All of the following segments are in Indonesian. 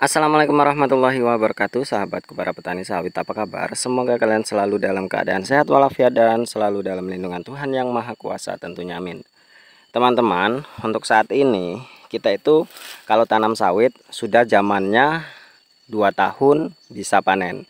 Assalamualaikum warahmatullahi wabarakatuh, sahabatku para petani sawit, apa kabar? Semoga kalian selalu dalam keadaan sehat walafiat dan selalu dalam lindungan Tuhan yang Maha Kuasa tentunya, amin. Teman-teman, untuk saat ini kita itu kalau tanam sawit sudah zamannya 2 tahun bisa panen.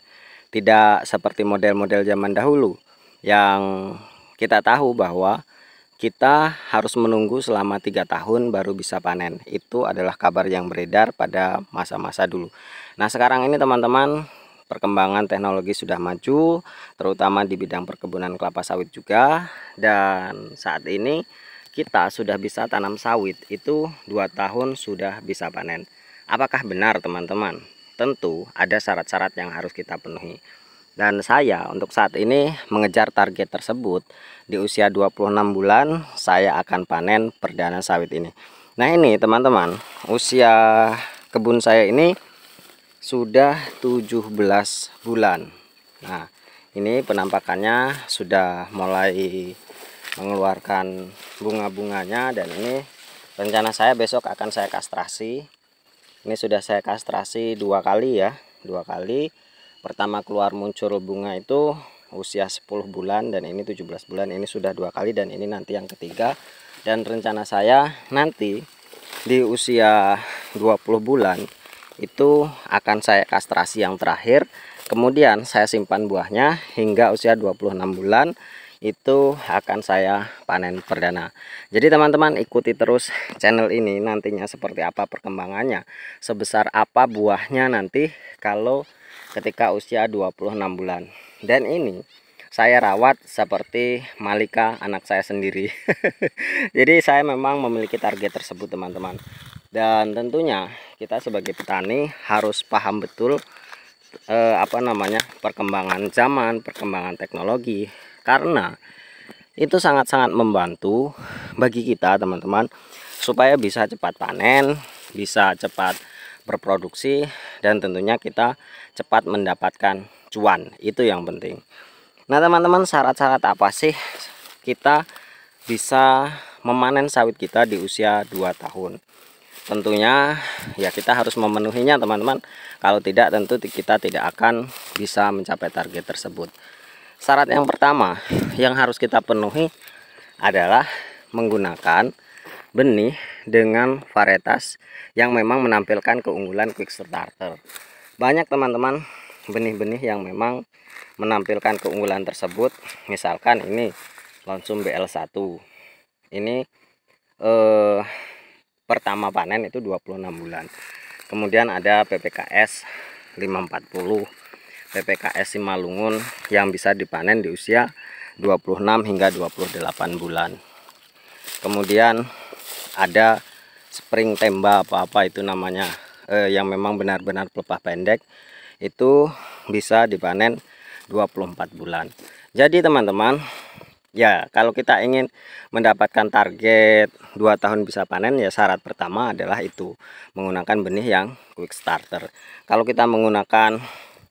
Tidak seperti model-model zaman dahulu yang kita tahu bahwa kita harus menunggu selama 3 tahun baru bisa panen. Itu adalah kabar yang beredar pada masa-masa dulu. Nah, sekarang ini teman-teman, perkembangan teknologi sudah maju, terutama di bidang perkebunan kelapa sawit juga. Dan saat ini kita sudah bisa tanam sawit itu 2 tahun sudah bisa panen. Apakah benar teman-teman? Tentu ada syarat-syarat yang harus kita penuhi. Dan saya untuk saat ini mengejar target tersebut. Di usia 26 bulan saya akan panen perdana sawit ini. Nah, ini teman-teman, usia kebun saya ini sudah 17 bulan. Nah, ini penampakannya sudah mulai mengeluarkan bunga-bunganya. Dan ini rencana saya besok akan saya kastrasi. Ini sudah saya kastrasi 2 kali ya, 2 kali. Pertama keluar muncul bunga itu usia 10 bulan dan ini 17 bulan. Ini sudah 2 kali dan ini nanti yang ketiga. Dan rencana saya nanti di usia 20 bulan itu akan saya kastrasi yang terakhir. Kemudian saya simpan buahnya hingga usia 26 bulan itu akan saya panen perdana. Jadi teman-teman ikuti terus channel ini, nantinya seperti apa perkembangannya, sebesar apa buahnya nanti kalau ketika usia 26 bulan. Dan ini saya rawat seperti Malika anak saya sendiri. Jadi saya memang memiliki target tersebut teman-teman. Dan tentunya kita sebagai petani harus paham betul perkembangan zaman, perkembangan teknologi, karena itu sangat-sangat membantu bagi kita teman-teman supaya bisa cepat panen, bisa cepat berproduksi, dan tentunya kita cepat mendapatkan cuan. Itu yang penting. Nah teman-teman, syarat-syarat apa sih kita bisa memanen sawit kita di usia 2 tahun? Tentunya ya kita harus memenuhinya teman-teman. Kalau tidak tentu kita tidak akan bisa mencapai target tersebut. Syarat yang pertama yang harus kita penuhi adalah menggunakan benih dengan varietas yang memang menampilkan keunggulan quick starter. Banyak teman-teman benih-benih yang memang menampilkan keunggulan tersebut. Misalkan ini Lonsum BL1. Ini pertama panen itu 26 bulan. Kemudian ada PPKS 540, PPKS Simalungun yang bisa dipanen di usia 26 hingga 28 bulan. Kemudian ada Spring Temba apa itu namanya, yang memang benar-benar pelepah pendek, itu bisa dipanen 24 bulan. Jadi teman-teman, ya kalau kita ingin mendapatkan target 2 tahun bisa panen, ya syarat pertama adalah itu menggunakan benih yang quick starter. Kalau kita menggunakan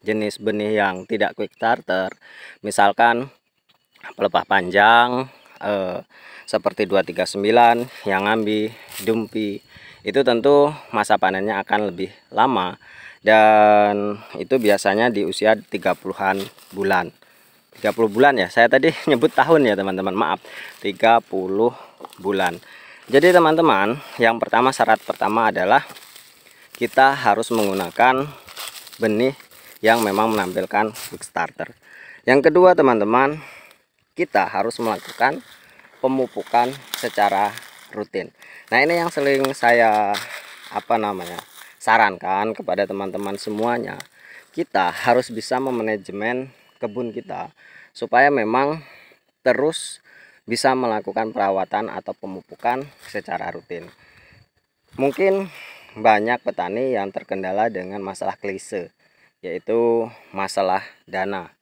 jenis benih yang tidak quick starter, misalkan pelepah panjang seperti 239, yang ngambi, dumpi, itu tentu masa panennya akan lebih lama, dan itu biasanya di usia 30-an bulan. 30 bulan ya, saya tadi nyebut tahun ya teman-teman, maaf, 30 bulan. Jadi teman-teman, yang pertama, syarat pertama adalah kita harus menggunakan benih yang memang menampilkan quick starter. Yang kedua teman-teman, kita harus melakukan pemupukan secara rutin. Nah, ini yang sering saya sarankan kepada teman-teman semuanya. Kita harus bisa memanajemen kebun kita supaya memang terus bisa melakukan perawatan atau pemupukan secara rutin. Mungkin banyak petani yang terkendala dengan masalah klise, yaitu masalah dana.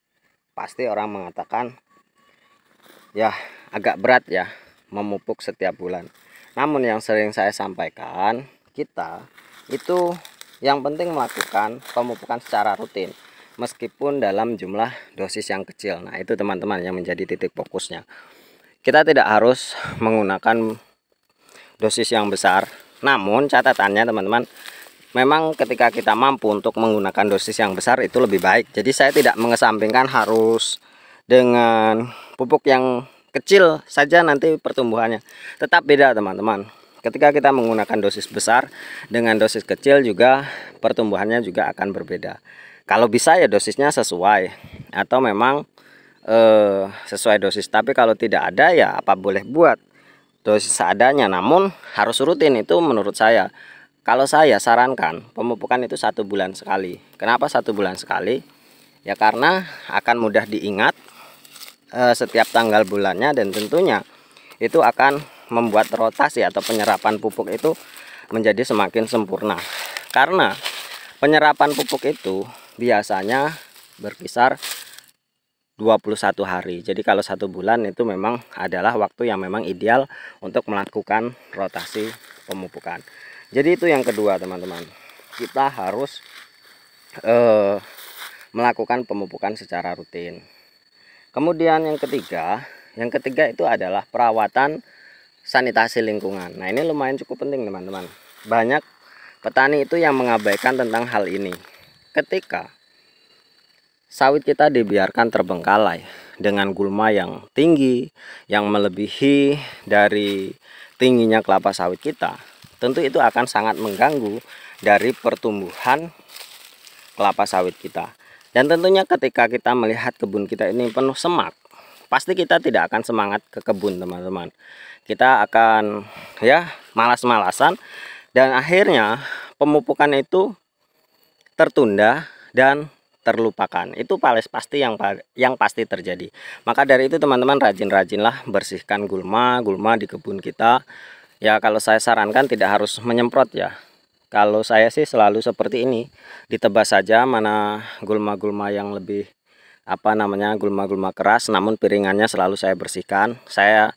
Pasti orang mengatakan ya agak berat ya memupuk setiap bulan. Namun yang sering saya sampaikan, kita itu yang penting melakukan pemupukan secara rutin, meskipun dalam jumlah dosis yang kecil. Nah, itu teman-teman yang menjadi titik fokusnya. Kita tidak harus menggunakan dosis yang besar. Namun catatannya teman-teman, memang ketika kita mampu untuk menggunakan dosis yang besar itu lebih baik. Jadi saya tidak mengesampingkan harus dengan pupuk yang kecil saja nanti pertumbuhannya. Tetap beda teman-teman. Ketika kita menggunakan dosis besar dengan dosis kecil juga pertumbuhannya juga akan berbeda. Kalau bisa ya dosisnya sesuai atau memang sesuai dosis. Tapi kalau tidak ada ya apa boleh buat, dosis seadanya, namun harus rutin. Itu menurut saya. Kalau saya sarankan pemupukan itu 1 bulan sekali. Kenapa 1 bulan sekali? Ya karena akan mudah diingat setiap tanggal bulannya, dan tentunya itu akan membuat rotasi atau penyerapan pupuk itu menjadi semakin sempurna. Karena penyerapan pupuk itu biasanya berkisar 21 hari. Jadi kalau 1 bulan itu memang adalah waktu yang memang ideal untuk melakukan rotasi pemupukan. Jadi itu yang kedua teman-teman, kita harus melakukan pemupukan secara rutin. Kemudian yang ketiga itu adalah perawatan sanitasi lingkungan. Nah ini lumayan cukup penting teman-teman. Banyak petani itu yang mengabaikan tentang hal ini. Ketika sawit kita dibiarkan terbengkalai dengan gulma yang tinggi, yang melebihi dari tingginya kelapa sawit kita, tentu itu akan sangat mengganggu dari pertumbuhan kelapa sawit kita. Dan tentunya ketika kita melihat kebun kita ini penuh semak, pasti kita tidak akan semangat ke kebun teman-teman. Kita akan ya malas-malasan, dan akhirnya pemupukan itu tertunda dan terlupakan. Itu paling pasti yang pasti terjadi. Maka dari itu teman-teman, rajin-rajinlah bersihkan gulma di kebun kita. Ya kalau saya sarankan tidak harus menyemprot ya. Kalau saya sih selalu seperti ini, ditebas saja mana gulma-gulma yang lebih gulma-gulma keras, namun piringannya selalu saya bersihkan. Saya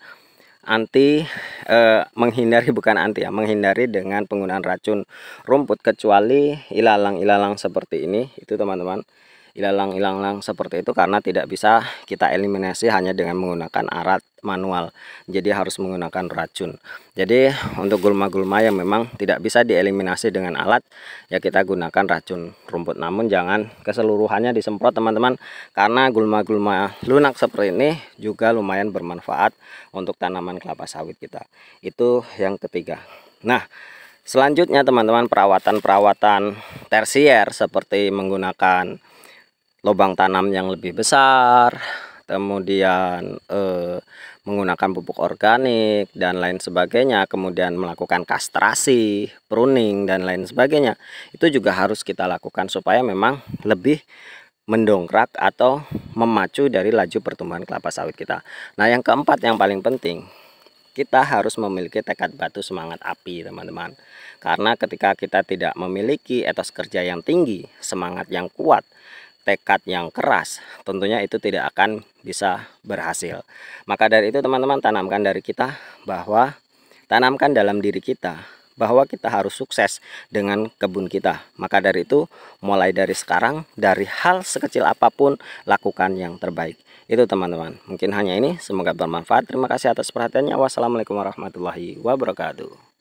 menghindari dengan penggunaan racun rumput, kecuali ilalang-ilalang seperti ini, itu teman-teman. Ilalang-ilalang seperti itu karena tidak bisa kita eliminasi hanya dengan menggunakan alat manual, jadi harus menggunakan racun. Jadi untuk gulma-gulma yang memang tidak bisa dieliminasi dengan alat, ya kita gunakan racun rumput. Namun jangan keseluruhannya disemprot teman-teman, karena gulma-gulma lunak seperti ini juga lumayan bermanfaat untuk tanaman kelapa sawit kita. Itu yang ketiga. Nah selanjutnya teman-teman, perawatan tersier seperti menggunakan lubang tanam yang lebih besar, kemudian menggunakan pupuk organik dan lain sebagainya, kemudian melakukan kastrasi, pruning dan lain sebagainya. Itu juga harus kita lakukan supaya memang lebih mendongkrak atau memacu dari laju pertumbuhan kelapa sawit kita. Nah yang keempat yang paling penting, kita harus memiliki tekad batu semangat api teman-teman. Karena ketika kita tidak memiliki etos kerja yang tinggi, semangat yang kuat, tekad yang keras, tentunya itu tidak akan bisa berhasil. Maka dari itu teman-teman, tanamkan dalam diri kita bahwa kita harus sukses dengan kebun kita. Maka dari itu, mulai dari sekarang, dari hal sekecil apapun, lakukan yang terbaik. Itu teman-teman, mungkin hanya ini, semoga bermanfaat. Terima kasih atas perhatiannya. Wassalamualaikum warahmatullahi wabarakatuh.